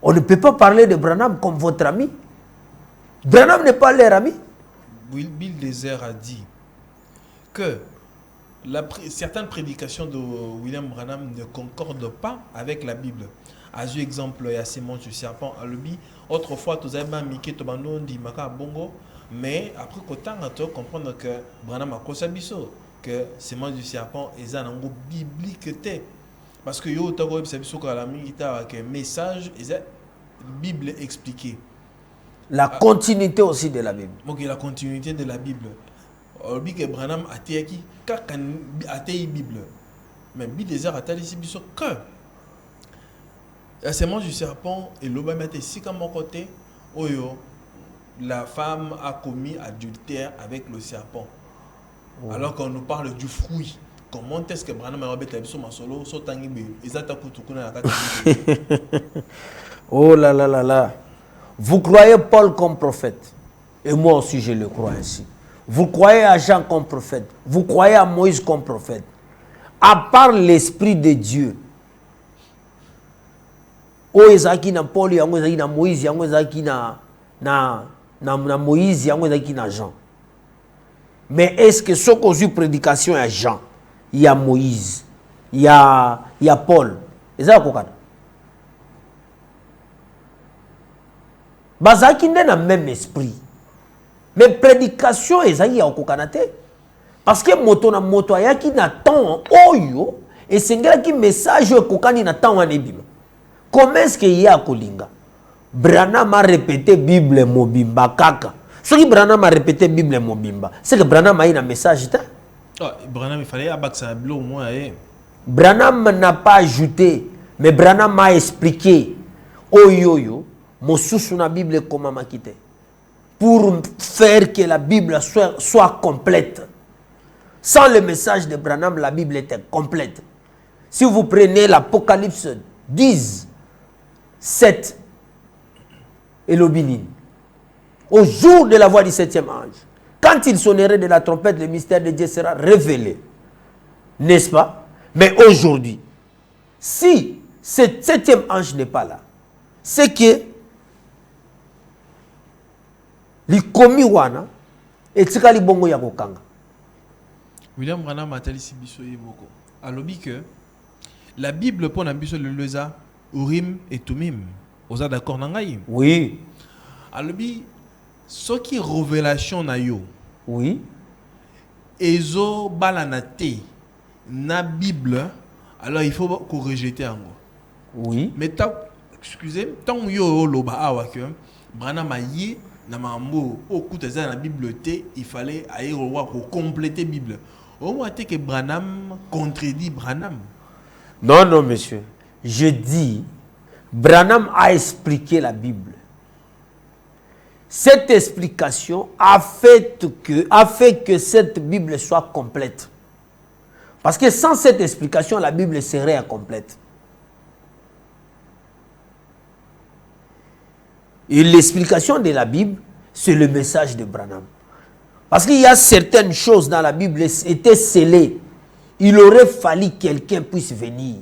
[SPEAKER 2] On ne peut pas parler de Branham comme votre ami. Branham n'est pas leur ami.
[SPEAKER 1] Bill Désert a dit que certaines prédications de William Branham ne concordent pas avec la Bible. À ce exemple, il y a Simon du serpent à l'obi. Autrefois, tu avais mis Mickey Tobano dit Maka Bongo. Mais après, quand tu comprendre que Branham a Kosabiso, que Simon du serpent est un angle biblique. Parce que yo, tu as un message, et la Bible expliquée.
[SPEAKER 2] La continuité aussi de la Bible.
[SPEAKER 1] Ok, la continuité de la Bible. Aujourd'hui, que Branham a été qui? Quand a été Bible. Mais Bill Désert a été que la sémence du serpent et l'obama était si comme mon côté, oyo, la femme a commis adultère avec le serpent. Oh. Alors qu'on nous parle du fruit. Comment est-ce que Branham a été sur ma solo, sur Tangibe,
[SPEAKER 2] oh là là là là. Vous croyez Paul comme prophète. Et moi aussi je le crois ainsi. Vous croyez à Jean comme prophète. Vous croyez à Moïse comme prophète. À part l'Esprit de Dieu. O ezaki na Paul, yango ezaki na Moïse, yango ezaki na Moïse, yango ezaki na Jean. Mais est-ce que ce qu'on a eu prédication à Jean, il y a Moïse, il y a Paul. Et ça quoi? Bazaki n'est dans le même esprit. Mais prédication ezaki ya kokanate. Parce que moto ayaki na temps oyo et sengelaki message kokani na temps anebima. Comment est-ce qu'il y a Kolinga? Branham a répété Bible Mobimba Kaka. Ce qui Branham a répété Bible Mobimba, c'est que Branham a eu un message.
[SPEAKER 1] Branham, il fallait abattre au moins.
[SPEAKER 2] Branham n'a pas ajouté, mais Branham a expliqué. Oh yo yo, mon sous la Bible comment m'a quitté. Pour faire que la Bible soit complète. Sans le message de Branham, la Bible était complète. Si vous prenez l'Apocalypse 10, 7 et l'Obinin. au jour de la voix du septième ange. Quand il sonnerait de la trompette, le mystère de Dieu sera révélé. N'est-ce pas? Mais aujourd'hui, si ce septième ange n'est pas là, c'est que les commis wana et tika li bongo ya kokanga.
[SPEAKER 1] William Branham a dit Sibiso Yemoko. Alobi que la Bible pour l'ambition le leza Urim et Tumim. Vous êtes d'accord nangaï?
[SPEAKER 2] Oui.
[SPEAKER 1] Alobi ce qui révélation na yo.
[SPEAKER 2] Oui.
[SPEAKER 1] Ezo balanate na Bible, alors il faut qu'on rejette en gros.
[SPEAKER 2] Oui.
[SPEAKER 1] Mais excusez, tant yo loba awa que Branham a yé na mambo au coup de la Bible il fallait aller revoir pour compléter Bible. Au moins que Branham contredit Branham.
[SPEAKER 2] Non, non, monsieur. Je dis, Branham a expliqué la Bible. Cette explication a fait que cette Bible soit complète. Parce que sans cette explication, la Bible serait incomplète. Et l'explication de la Bible, c'est le message de Branham. Parce qu'il y a certaines choses dans la Bible qui étaient scellées. Il aurait fallu que quelqu'un puisse venir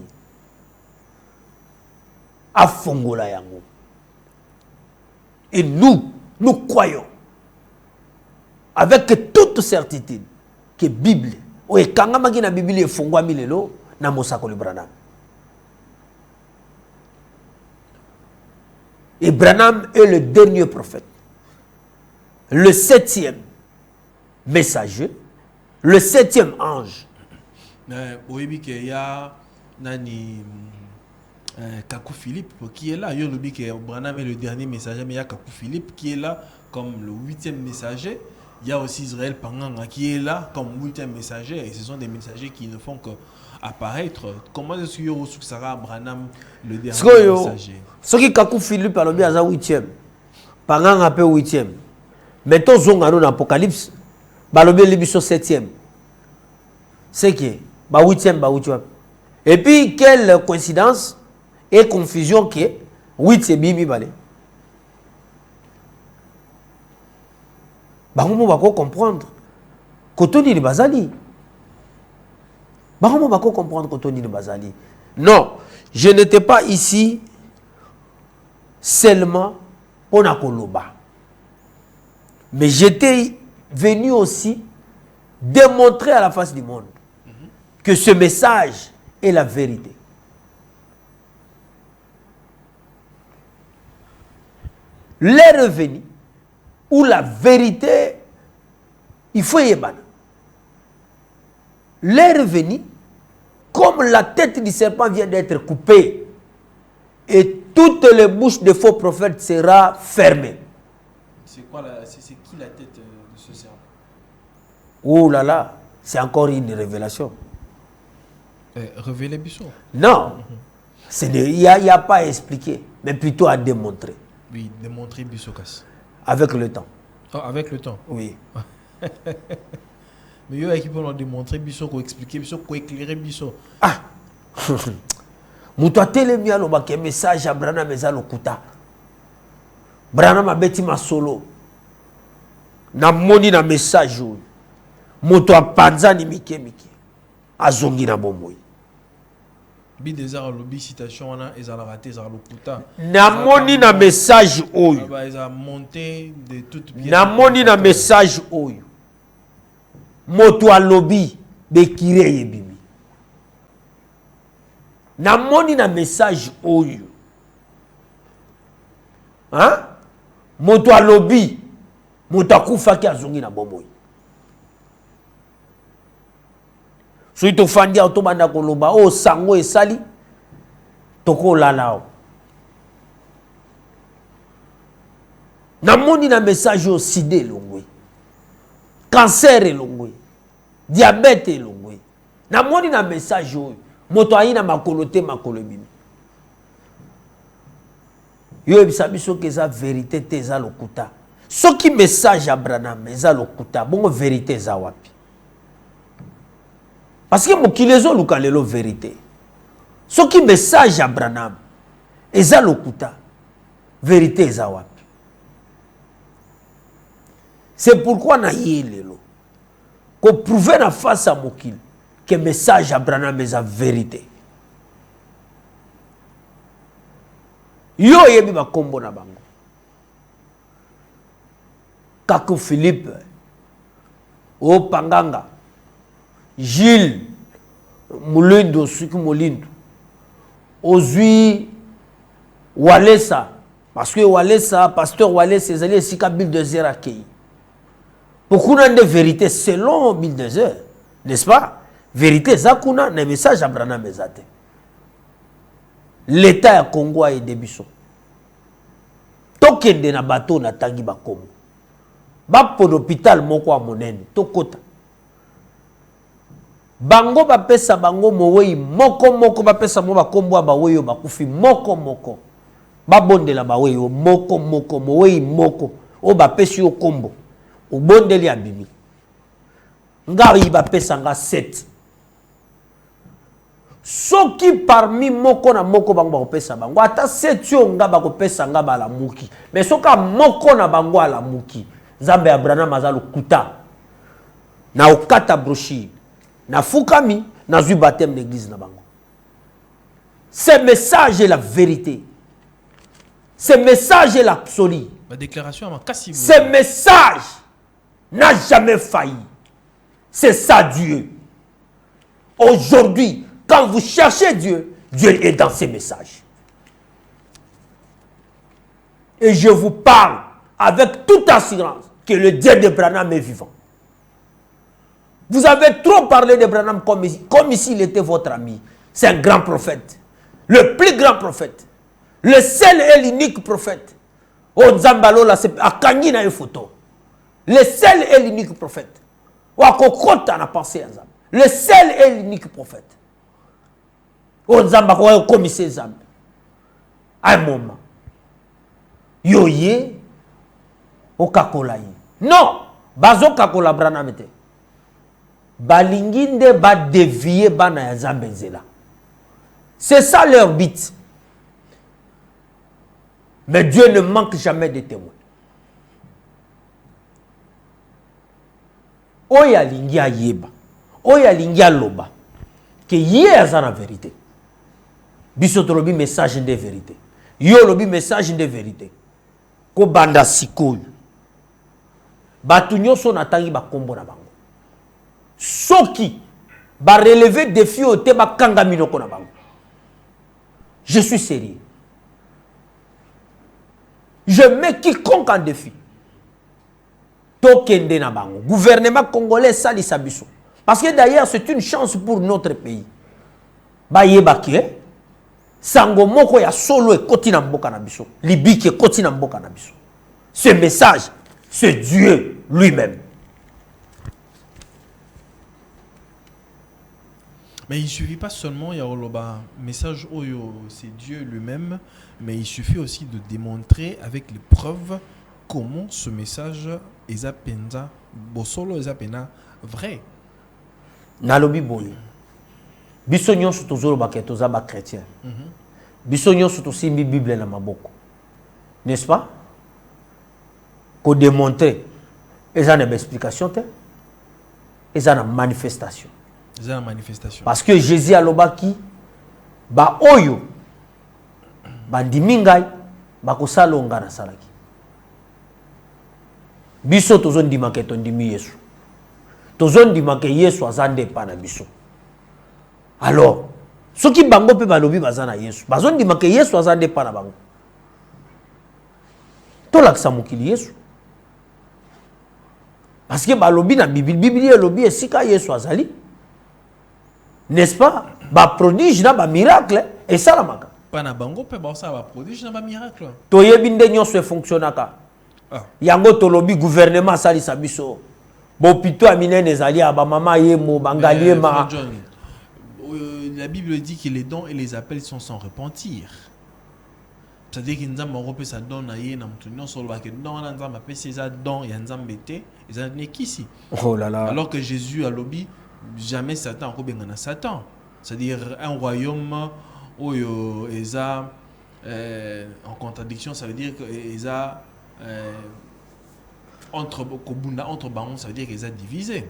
[SPEAKER 2] à Fongola Yango. Et nous croyons avec toute certitude que la Bible, et quand on a la Bible, il faut que Milelo na Mosako le Branham. Et Branham est le dernier prophète, le septième messager, le septième ange.
[SPEAKER 1] Oui, qu'il y a Nani Kakou Philippe qui est là. Il y a que Branham est le dernier messager, mais il y a Kakou Philippe qui est là comme le huitième messager. Il y a aussi Israël Panganga qui est là comme huitième messager. Et ce sont des messagers qui ne font qu'apparaître. Comment est-ce que vous Sarah Branham le dernier messager?
[SPEAKER 2] Ce qui Kakou Philippe a le à huitième. Panganga peu huitième. Mais tous zonga dans l'Apocalypse, balobi libiso septième. C'est qui? Ba huitième, ba huitième. Et puis quelle coïncidence et confusion que 8 c'est bibi balé. Comment on va comprendre Kotoni de Bazali. Comment on va comprendre Kotoni de Bazali? Non, je n'étais pas ici seulement pour Nakoloba. Mais j'étais venu aussi démontrer à la face du monde que ce message est la vérité. L'heure est venue où la vérité, il faut y aller. L'heure est venue, comme la tête du serpent vient d'être coupée, et toutes les bouches des faux prophètes seront fermées.
[SPEAKER 1] C'est qui la tête de ce serpent?
[SPEAKER 2] Oh là là, c'est encore une révélation.
[SPEAKER 1] Révéler Bissot?
[SPEAKER 2] Non, il n'y a pas à expliquer, mais plutôt à démontrer.
[SPEAKER 1] Oui, démontrer Bissot casse.
[SPEAKER 2] Avec le temps.
[SPEAKER 1] Oh, avec le temps?
[SPEAKER 2] Oui.
[SPEAKER 1] Mais il y a qui peut nous démontrer Bissot, pour expliquer Bissot, pour éclairer Bissot.
[SPEAKER 2] Ah! Moutou a télémi à l'obak, message à Branham Meza Lokuta. Branham a bêti ma solo. Na moni na message. Moutou a panzani mike. A zongi na bomboy.
[SPEAKER 1] Bi des arts lobby citation on a ils ont raté ils ont lokuta.
[SPEAKER 2] Na moni na message oyo.
[SPEAKER 1] Ils ont monté de toutes pièces.
[SPEAKER 2] Na moni na message oyo. Moto a lobby be kire yebibi. Na moni na message oyo. Hein? Moto a lobby moto akufa ki azongi na bomboy. So ito fandi auto banda koloba o sango esali toko lalao. Na moni na message o sida longwe. Cancer longwe. Diabète longwe. Na moni na message o moto ayina makolote makolobimi. Yo ebisa biso ke za vérité te za lokuta. Soki message Abraham eza lokuta bongo vérité za wapi. Parce que mokilezo lukalelo vérité. Ce qui message Abraham, eza lokuta, vérité eza wapi. C'est pourquoi naïe lelo. Qu'on prouve na face à Mokil que message Abraham est la vérité. Yo yebi ba kombo na bango. Kako Philippe, O Panganga, Gilles, Moulindo, Suki Moulindo, Ozui, Walesa, parce que Walesa, pasteur Walesa, c'est allé sika Bill de Zerakei. Beaucoup de vérité selon Bill de Zer, n'est-ce pas? Vérité, Zakuna, le message Abraham Bezate. L'État du Congo a aidé Bisso. Token de na bateau na tangi ba Congo. Ba pour l'hôpital moko a monene, tokota. Bango ba pesa bango mowei moko ba pesa mo ba kombo ba weyo ba kufi moko. Ba bondela ba weyo moko mowei moko. O ba pesi yo kombo. O bondeli abimi. Ngari ba pesa nga 7. Soki parmi moko na moko bango ba pesa bango ata 7 yo nga ba ko pesa nga ba la muki. Mais soka moko na bango ala muki. Zambe Abraham azalo kuta. Na okata brochire. Na fukami, na zui baptême l'église na bango. Ce message est la vérité. Ce message est l'absolu.
[SPEAKER 1] La déclaration à ma casse.
[SPEAKER 2] Ce message n'a jamais failli. C'est ça Dieu. Aujourd'hui, quand vous cherchez Dieu, Dieu est dans ces messages. Et je vous parle avec toute assurance que le Dieu d'Abraham est vivant. Vous avez trop parlé d'Abraham comme ici il était votre ami. C'est un grand prophète. Le plus grand prophète. Le seul et l'unique prophète. Oh Zambalo là c'est à Kangi na une photo. Le seul et l'unique prophète. Ou à Kokota na pensé à Zambalo. Le seul et l'unique prophète. Oh Zambalo comme ici Zambalo. À un moment. Yoye. Au Kakolaï. Non. Bazo Kakola Branham était. Balinginde ba dévier bana ya Zambenzela. C'est ça leur but. Mais Dieu ne manque jamais de témoins. Oya lingia yeba. Oya lingia loba. Que yé a la vérité. Bisotolobi message de vérité. Yo lobi message de vérité. Ko banda sikoyo. Batunyo so natangi ba kombo na bango. Soki va relever défi au tema kanga minoko na bango. Je suis sérieux. Je mets quiconque en défi. Tokende na bango. Gouvernement congolais sali sabiso. Parce que d'ailleurs c'est une chance pour notre pays. Ba yebaki sango moko ya solo e koti na mboka na biso. Libiki e koti na mboka na biso. Ce message, c'est Dieu lui-même.
[SPEAKER 1] Mais il ne suffit pas seulement, il y a un message, c'est Dieu lui-même, mais il suffit aussi de démontrer avec les preuves comment ce message est vrai.
[SPEAKER 2] Nalobi boye. Biso nyonso tozolo baketoza ba chrétien. Biso nyonso tosimbi Bible na maboko. N'est-ce pas? Ko démontrer eza na explication te. Eza na manifestation. Parce que Jésus a lobaki ba oyo ba ndimingai ba kosalonga na salaki. Biso tozo ndima ke tondimi Yesu. Tozo ndima ke Yesu azande pa na biso. Alors, soki bango pe balobi bazana Yesu, bazo ndima ke Yesu azande pa na bango. To laksa mokili Yesu. Parce que balobi na Bible lobi esika Yesu azali. N'est-ce pas? Ba prodige na ba miracle et ça la maka.
[SPEAKER 1] Pas na bango pe ba ça ba prodige na ba miracle.
[SPEAKER 2] To yebinde nyonso e fonctionnaka. Yango to lobi gouvernement sali sabiso. Bo pito aminene zali ba mama yemo bangalie ma.
[SPEAKER 1] La Bible dit que les dons et les appels sont sans repentir. C'est-à-dire qu'il nous a montré ça donne à yé na mtunyo solo ba ke don na nzamba pe ces dons et nzambete et ça n'est qu'ici.
[SPEAKER 2] Oh là là.
[SPEAKER 1] Alors que Jésus a lobi jamais Satan a Satan. C'est-à-dire un royaume où Eza en contradiction, ça veut dire que Eza entre Kobunda, entre Baron, ça veut dire qu'ils sont divisés.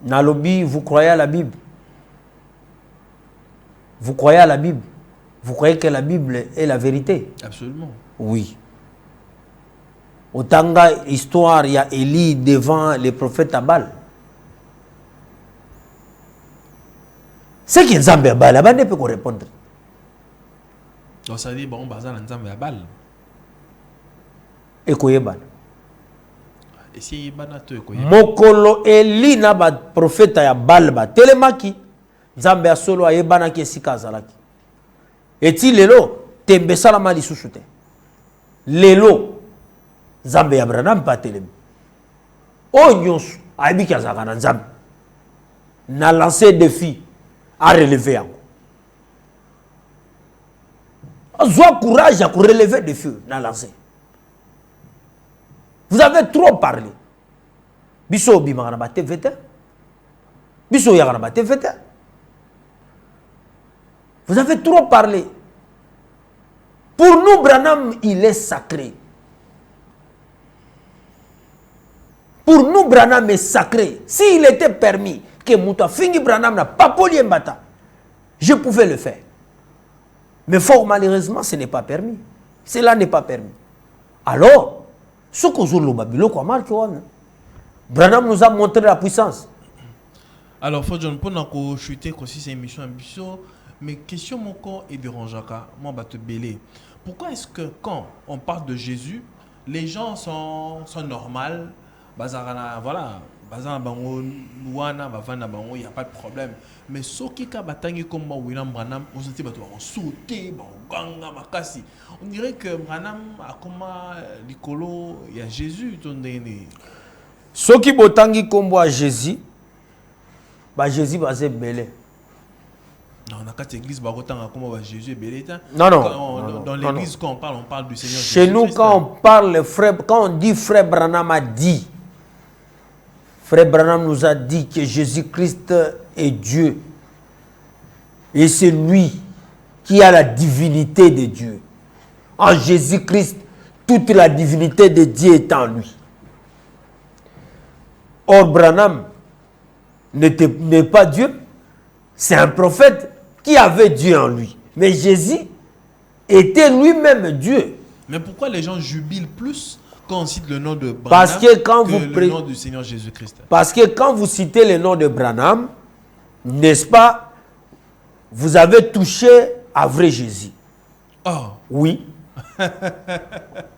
[SPEAKER 2] Nalobi, vous croyez à la Bible? Vous croyez à la Bible? Vous croyez que la Bible est la vérité?
[SPEAKER 1] Absolument.
[SPEAKER 2] Oui. Otanga histoire, il y a Élie devant les prophètes à Baal. C'est qui Nzambe à Baal, là-bas ne peut répondre.
[SPEAKER 1] Donc ça veut dire bon bazar Nzambe à Baal.
[SPEAKER 2] Et Koyeban.
[SPEAKER 1] Et si Banato
[SPEAKER 2] Mokolo Élie na ba prophète à Baal ba telemaki. Nzambe a solo ayebana ki esika azalaki. Eti lelo tembe salama lisusu te. Lelo Nzambe ya Branham pa telemi. Onyos ayebi ki azalaka na Nzambe. Na lancé défi à relever yango. Azwa courage à relever défi na lancé. Vous avez trop parlé. Biso bimana ba TVT. Biso yakana ba TVT. Vous avez trop parlé. Pour nous, Branham, il est sacré. Pour nous, Branham est sacré. S'il était permis que Mouta Fingi Branham n'a pas poli mbata, je pouvais le faire. Mais fort malheureusement, ce n'est pas permis. Cela n'est pas permis. Alors, ce que vous avez Branham nous a montré la puissance.
[SPEAKER 1] Alors, faut que nous chuter aussi cette émission ambitieuse. Mais question mon corps est dérangeaka, moi bah te belé. Pourquoi est-ce que quand on parle de Jésus, les gens sont normaux, bazarana voilà, bazarana bango wana bavana bango, il y a pas de problème. Mais ceux qui ka batangi comme moi William Branham, on se dit bah toi on sauter, bah ganga makasi. On dirait que Branham a comme Nicolo, il y a Jésus ton dernier.
[SPEAKER 2] Ceux qui botangi comme moi Jésus, bah Jésus va se belé.
[SPEAKER 1] Non, dans cette église, comment Jésus est belé.
[SPEAKER 2] Non, non.
[SPEAKER 1] Dans l'église, quand on parle du Seigneur Jésus.
[SPEAKER 2] Chez nous, quand on dit frère Branham a dit, frère Branham nous a dit que Jésus-Christ est Dieu. Et c'est lui qui a la divinité de Dieu. En Jésus-Christ, toute la divinité de Dieu est en lui. Or, Branham n'est pas Dieu. C'est un prophète qui avait Dieu en lui. Mais Jésus était lui-même Dieu.
[SPEAKER 1] Mais pourquoi les gens jubilent plus quand on cite le nom de Branham
[SPEAKER 2] parce que quand
[SPEAKER 1] le nom du Seigneur Jésus-Christ?
[SPEAKER 2] Parce que quand vous citez le nom de Branham, n'est-ce pas, vous avez touché à vrai Jésus.
[SPEAKER 1] Oh.
[SPEAKER 2] Oui.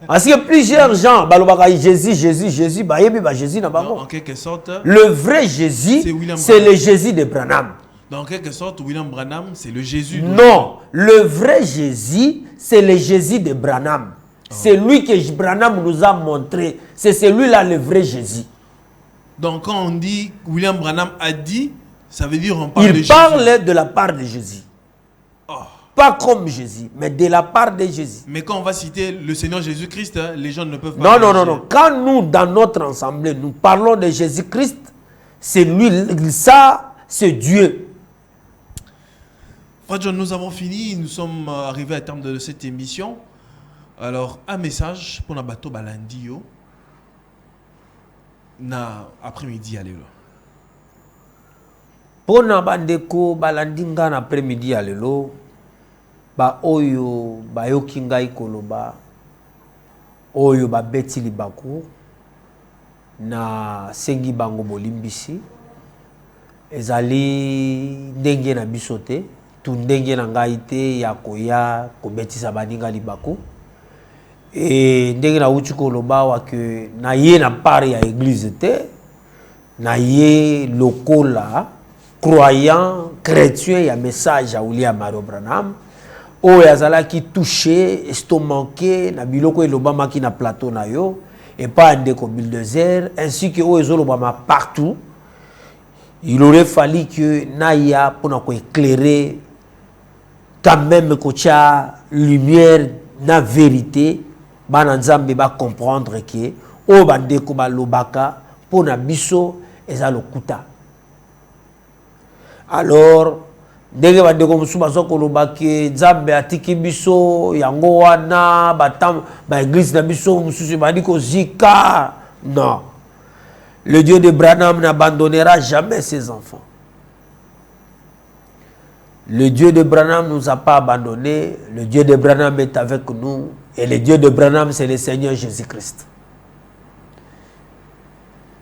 [SPEAKER 2] Parce que plusieurs gens, Jésus, Jésus,
[SPEAKER 1] en quelque sorte,
[SPEAKER 2] le vrai Jésus, c'est le Jésus de Branham.
[SPEAKER 1] Dans quelque sorte, William Branham, c'est le Jésus.
[SPEAKER 2] Non, le vrai Jésus, c'est le Jésus de Branham. Oh. C'est lui que Branham nous a montré. C'est celui-là le vrai Jésus.
[SPEAKER 1] Donc quand on dit William Branham a dit, ça veut dire on parle de Jésus.
[SPEAKER 2] Il parle de la part de Jésus. Oh. Pas comme Jésus, mais de la part de Jésus.
[SPEAKER 1] Mais quand on va citer le Seigneur Jésus-Christ, les gens ne peuvent pas...
[SPEAKER 2] Non. Quand nous, dans notre assemblée, nous parlons de Jésus-Christ, c'est lui, ça, c'est Dieu.
[SPEAKER 1] Nous avons fini, nous sommes arrivés à terme de cette émission. Alors, un message pour Nabato Balandio. Na après-midi, allez là.
[SPEAKER 2] Pour Nabandeko Balandinga après-midi, allez là. Ba oyo, ba yokinga ikoloba. Oyo ba beti libako. Na sengi bango bolimbisi. Ezali ndenge na bisote. Tundenge na ngai te ya koya kobetisa baninga libako et ndenge na uti koloba wa ke na ye na part ya église te na ye lokola croyant chrétien ya message ya William Mario Branham o yazalaki touché estomaqué na biloko elobamaki na plateau na yo et pas ndeko bulldozer ainsi que o ezolobama partout. Il aurait fallu que Naya pour éclairer quand même que tu as lumière na vérité, bananzambe ba comprendre que o bande ko ba lobaka pour na biso eza lokuta. Alors ndenge bande ko musuba so ko lobake nzambe atiki biso yango wana batam ba église na biso mususu bandi ko zika Non. Le Dieu de Branham n'abandonnera jamais ses enfants. Le Dieu de Branham ne nous a pas abandonnés. Le Dieu de Branham est avec nous. Et le Dieu de Branham, c'est le Seigneur Jésus-Christ.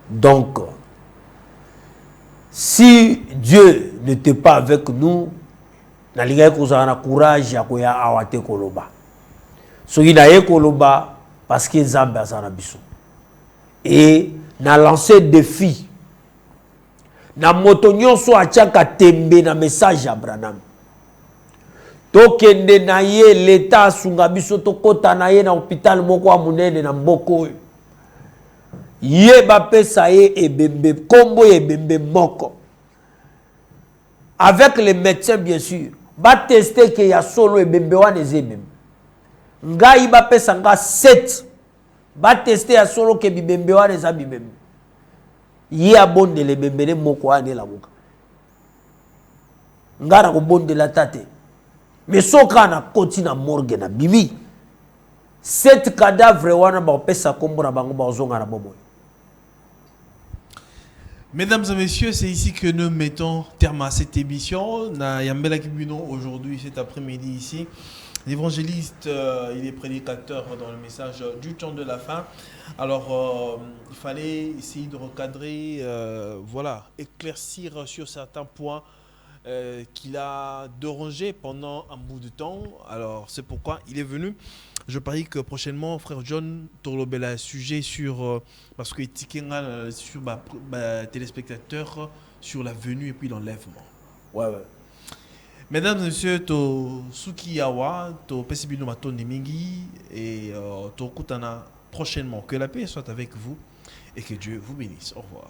[SPEAKER 2] Donc, si Dieu n'était pas avec nous, nalinga kozana courage ya koya awate koloba. Soki na ye koloba parce que Nzambe azana biso. Et na lancé défi. Na moto nyonso atiaka tembe na message ya Branham. Tokende na ye l'État asunga biso tokota na ye na hôpital moko wa munene na mboko. Ye bapesa ye ebembe kombo ebembe moko. Avec les médecins bien sûr. Ba tester que ya solo ebembe wana ezebembe. Ngai bapesa nga 7. Ba tester ya solo ke bibembe wana ezabibembe. Ye abondele bembele moko ane la boka. Ngara ko bondela tate. Mais soka na koti na morgue na bibi. 7 cadavres wana ba pesa kombo na bango ba zonga na bobo.
[SPEAKER 1] Mesdames et messieurs, c'est ici que nous mettons terme à cette émission. Na Yambela Kibuno aujourd'hui, cet après-midi ici. L'évangéliste, il est prédicateur dans le message du temps de la fin. Alors, il fallait essayer de recadrer, voilà, éclaircir sur certains points qu'il a dérangé pendant un bout de temps. Alors, c'est pourquoi il est venu. Je parie que prochainement, frère John Torlobela un sujet sur, parce que sur téléspectateurs sur la venue et puis l'enlèvement.
[SPEAKER 2] Ouais.
[SPEAKER 1] Mesdames et messieurs, to Sukiyawa, to Pesibino Matoni Mingi et to Kutana prochainement. Que la paix soit avec vous et que Dieu vous bénisse. Au revoir.